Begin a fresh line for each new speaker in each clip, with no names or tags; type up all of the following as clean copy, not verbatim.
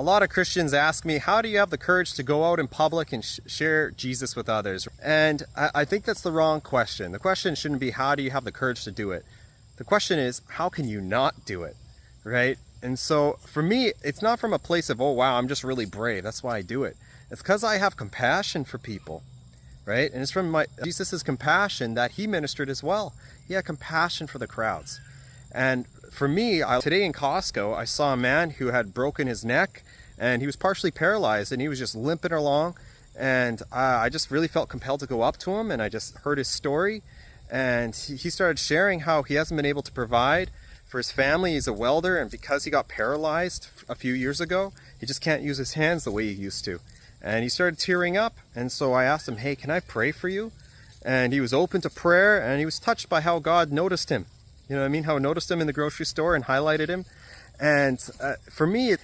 A lot of Christians ask me, how do you have the courage to go out in public and share Jesus with others? And I think that's the wrong question. The question shouldn't be, how do you have the courage to do it? The question is, how can you not do it, right? And so for me, it's not from a place of, oh, wow, I'm just really brave. That's why I do it. It's because I have compassion for people, right? And it's from Jesus's compassion that he ministered as well. He had compassion for the crowds. And for me, today in Costco, I saw a man who had broken his neck and he was partially paralyzed and he was just limping along. And I just really felt compelled to go up to him, and I just heard his story. And he started sharing how he hasn't been able to provide for his family. He's a welder, and because he got paralyzed a few years ago, he just can't use his hands the way he used to. And he started tearing up. And so I asked him, hey, can I pray for you? And he was open to prayer, and he was touched by how God noticed him. You know what I mean? How it noticed him in the grocery store and highlighted him. And for me,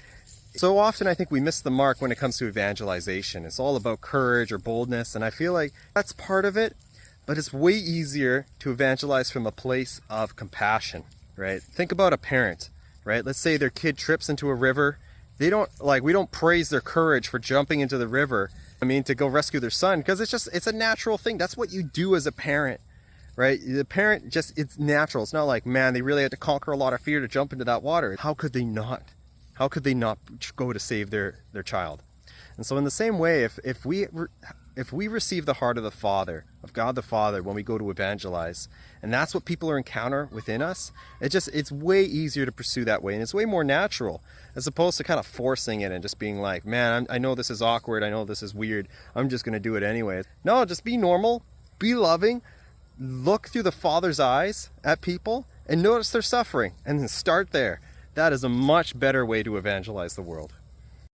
so often I think we miss the mark when it comes to evangelization. It's all about courage or boldness, and I feel like that's part of it, but it's way easier to evangelize from a place of compassion, right? Think about a parent, right? Let's say their kid trips into a river. We don't praise their courage for jumping into the river, to go rescue their son, because it's a natural thing. That's what you do as a parent. Right? The parent it's natural. It's not like, man, they really had to conquer a lot of fear to jump into that water. How could they not? How could they not go to save their child? And so in the same way, if we receive the heart of the Father, of God the Father, when we go to evangelize, and that's what people are encounter within us, it's way easier to pursue that way, and it's way more natural, as opposed to kind of forcing it and just being like, man, I know this is awkward, I know this is weird, I'm just going to do it anyway. No, just be normal, be loving, look through the Father's eyes at people and notice their suffering, and then start there. That is a much better way to evangelize the world.